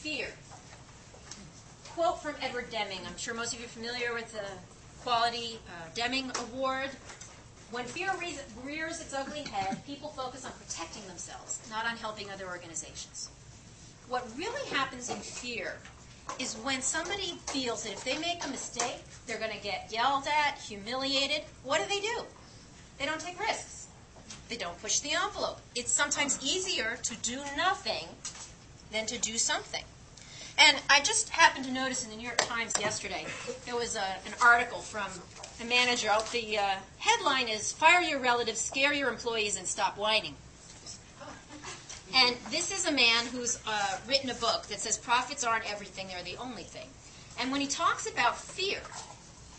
fear. Quote from Edward Deming. I'm sure most of you are familiar with the Quality Deming Award. When fear rears its ugly head, people focus on protecting themselves, not on helping other organizations. What really happens in fear is when somebody feels that if they make a mistake, they're going to get yelled at, humiliated. What do? They don't take risks. They don't push the envelope. It's sometimes easier to do nothing than to do something. And I just happened to notice in the New York Times yesterday, there was an article from a manager. The headline is, "Fire Your Relatives, Scare Your Employees, and Stop Whining." And this is a man who's written a book that says profits aren't everything, they're the only thing. And when he talks about fear,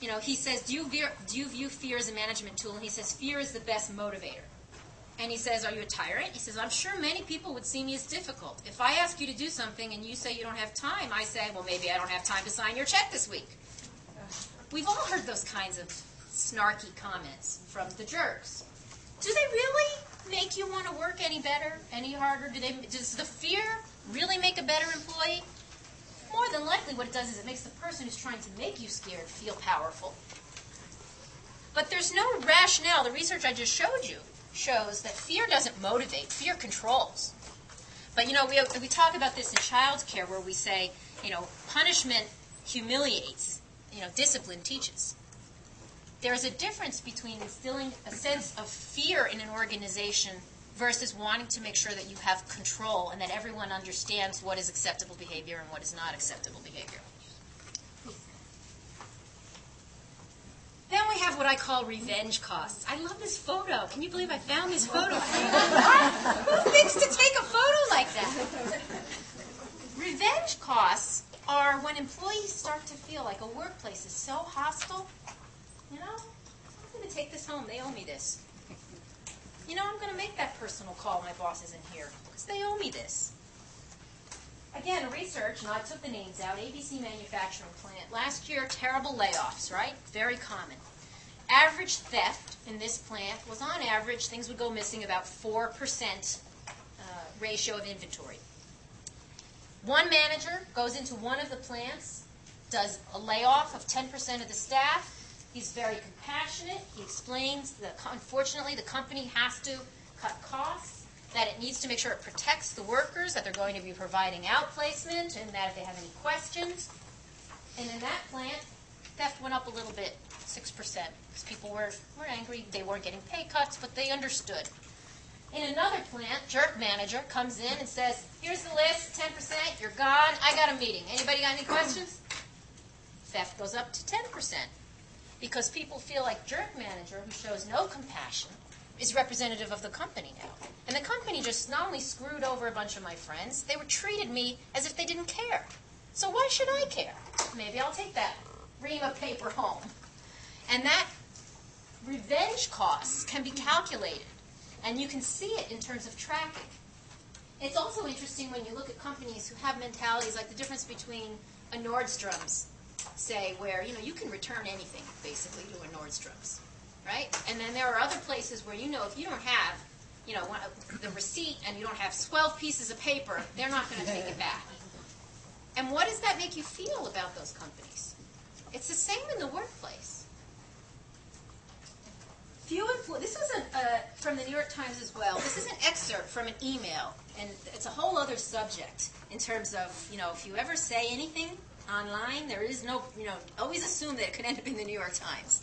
he says, do you view fear as a management tool? And he says, fear is the best motivator. And he says, are you a tyrant? He says, I'm sure many people would see me as difficult. If I ask you to do something and you say you don't have time, I say, well, maybe I don't have time to sign your check this week. We've all heard those kinds of snarky comments from the jerks. Do they really make you want to work any better, any harder? Does the fear really make a better employee? More than likely what it does is it makes the person who's trying to make you scared feel powerful. But there's no rationale. The research I just showed you shows that fear doesn't motivate, fear controls. But we talk about this in child care where we say, punishment humiliates, discipline teaches. There's a difference between instilling a sense of fear in an organization versus wanting to make sure that you have control and that everyone understands what is acceptable behavior and what is not acceptable behavior. Then we have what I call revenge costs. I love this photo. Can you believe I found this photo? Who thinks to take a photo like that? Revenge costs are when employees start to feel like a workplace is so hostile. I'm going to take this home. They owe me this. I'm going to make that personal call. My boss isn't here because they owe me this. Again, research, and I took the names out, ABC manufacturing plant. Last year, terrible layoffs, right? Very common. Average theft in this plant was, on average, things would go missing about 4% ratio of inventory. One manager goes into one of the plants, does a layoff of 10% of the staff. He's very compassionate. He explains that, unfortunately, the company has to cut costs, that it needs to make sure it protects the workers, that they're going to be providing outplacement, and that if they have any questions. And in that plant, theft went up a little bit, 6%, because people were angry. They weren't getting pay cuts, but they understood. In another plant, jerk manager comes in and says, here's the list, 10%, you're gone, I got a meeting. Anybody got any questions? Theft goes up to 10%. Because people feel like jerk manager, who shows no compassion, is representative of the company now. And the company just not only screwed over a bunch of my friends, they treated me as if they didn't care. So why should I care? Maybe I'll take that ream of paper home. And that revenge costs can be calculated. And you can see it in terms of tracking. It's also interesting when you look at companies who have mentalities like the difference between a Nordstrom's, say, where you can return anything basically to a Nordstrom's, right? And then there are other places where if you don't have the receipt and you don't have 12 pieces of paper, they're not going to take it back. And what does that make you feel about those companies? It's the same in the workplace. This is from the New York Times as well. This is an excerpt from an email, and it's a whole other subject in terms of if you ever say anything online, there is no, always assume that it could end up in the New York Times.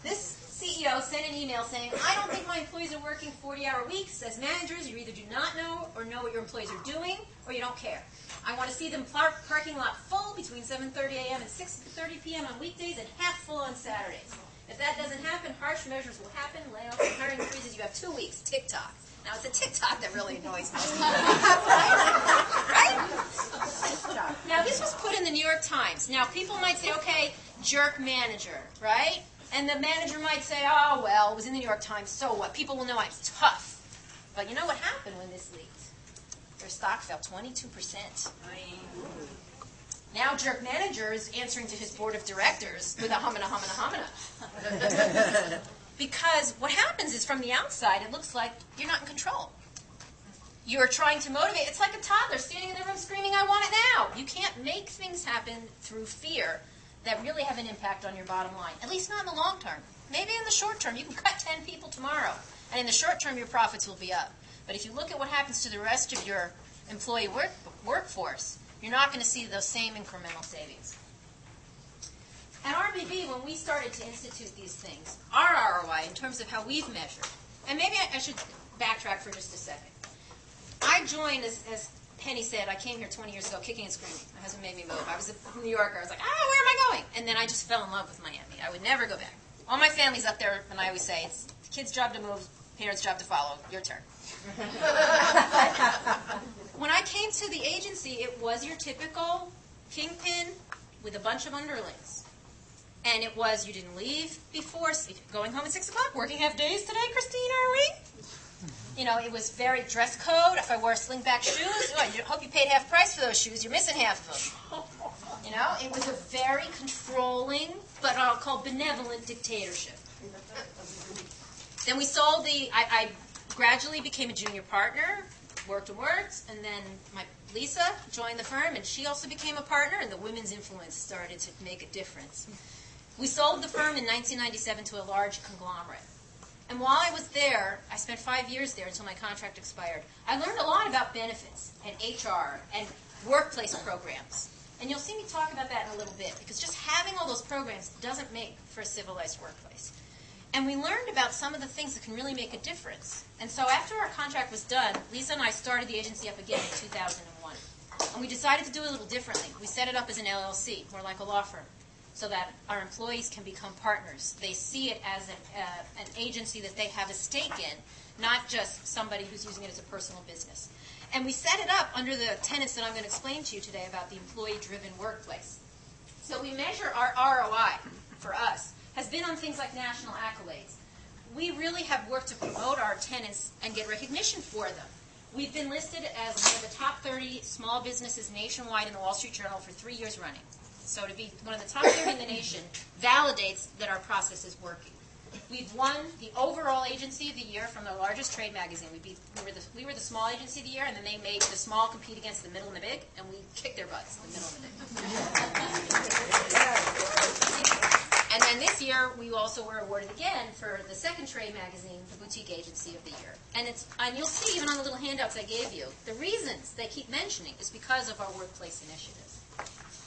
This CEO sent an email saying, I don't think my employees are working 40-hour weeks. As managers, you either do not know or know what your employees are doing, or you don't care. I want to see them parking lot full between 7:30 a.m. and 6:30 p.m. on weekdays and half full on Saturdays. If that doesn't happen, harsh measures will happen, layoffs and hiring freezes. You have 2 weeks, TikTok. Now, it's a TikTok that really annoys me. Right? Now, this was put in the New York Times. Now, people might say, okay, jerk manager, right? And the manager might say, oh, well, it was in the New York Times, so what? People will know I'm tough. But you know what happened when this leaked? Their stock fell 22%. Now jerk manager is answering to his board of directors with a humana. Because what happens is from the outside, it looks like you're not in control. you're trying to motivate. It's like a toddler standing in the room screaming, I want it now. You can't make things happen through fear that really have an impact on your bottom line, at least not in the long term. Maybe in the short term. You can cut 10 people tomorrow, and in the short term, your profits will be up. But if you look at what happens to the rest of your employee workforce, you're not going to see those same incremental savings. At RBB, when we started to institute these things, our ROI, in terms of how we've measured, and maybe I should backtrack for just a second. I joined, as Penny said, I came here 20 years ago kicking and screaming. My husband made me move. I was a New Yorker. I was like, where am I going? And then I just fell in love with Miami. I would never go back. All my family's up there, and I always say, it's the kid's job to move, parents' job to follow. Your turn. When I came to the agency, it was your typical kingpin with a bunch of underlings. And it was, you didn't leave before, going home at 6 o'clock, working half days today, Christina, are we? You know, it was very dress code. If I wore slingback shoes, I hope you paid half price for those shoes. You're missing half of them. You know, it was a very controlling, but I'll call benevolent dictatorship. Then we sold I gradually became a junior partner, worked, and then Lisa joined the firm, and she also became a partner, and the women's influence started to make a difference. We sold the firm in 1997 to a large conglomerate. And while I was there, I spent 5 years there until my contract expired. I learned a lot about benefits and HR and workplace programs. And you'll see me talk about that in a little bit, because just having all those programs doesn't make for a civilized workplace. And we learned about some of the things that can really make a difference. And so after our contract was done, Lisa and I started the agency up again in 2001. And we decided to do it a little differently. We set it up as an LLC, more like a law firm, so that our employees can become partners. They see it as an agency that they have a stake in, not just somebody who's using it as a personal business. And we set it up under the tenets that I'm going to explain to you today about the employee-driven workplace. So we measure our ROI for us has been on things like national accolades. We really have worked to promote our tenets and get recognition for them. We've been listed as one of the top 30 small businesses nationwide in the Wall Street Journal for 3 years running. So to be one of the top 30 in the nation validates that our process is working. We've won the overall agency of the year from the largest trade magazine. We were the small agency of the year, and then they made the small compete against the middle and the big, and we kicked their butts, the middle and the big. And then this year, we also were awarded again for the second trade magazine, the boutique agency of the year. And you'll see even on the little handouts I gave you, the reasons they keep mentioning is because of our workplace initiatives.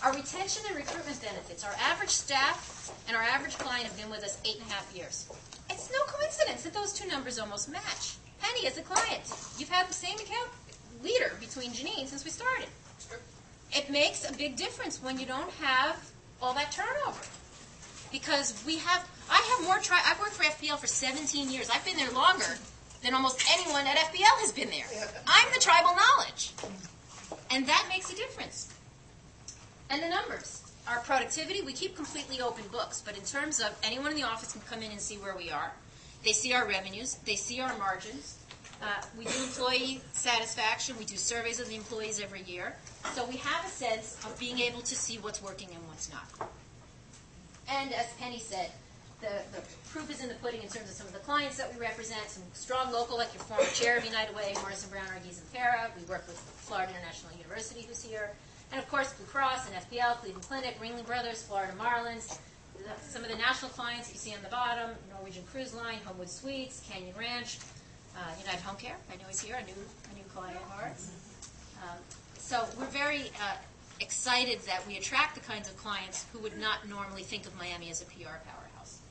Our retention and recruitment benefits, our average staff and our average client have been with us 8.5 years. It's no coincidence that those two numbers almost match. Penny, as a client, you've had the same account leader between Janine since we started. It makes a big difference when you don't have all that turnover. Because I've worked for FPL for 17 years. I've been there longer than almost anyone at FPL has been there. I'm the tribal knowledge. And that makes a difference. And the numbers. Our productivity, we keep completely open books, but in terms of anyone in the office can come in and see where we are. They see our revenues. They see our margins. We do employee satisfaction. We do surveys of the employees every year. So we have a sense of being able to see what's working and what's not. And as Penny said, the proof is in the pudding in terms of some of the clients that we represent, some strong local, like your former chair of United Way, Morrison Brown, Argies and Farah. We work with Florida International University, who's here. And of course, Blue Cross and FPL, Cleveland Clinic, Ringling Brothers, Florida Marlins. Some of the national clients you see on the bottom, Norwegian Cruise Line, Homewood Suites, Canyon Ranch, United Home Care. I know he's here, a new client of ours. So we're very excited that we attract the kinds of clients who would not normally think of Miami as a PR powerhouse.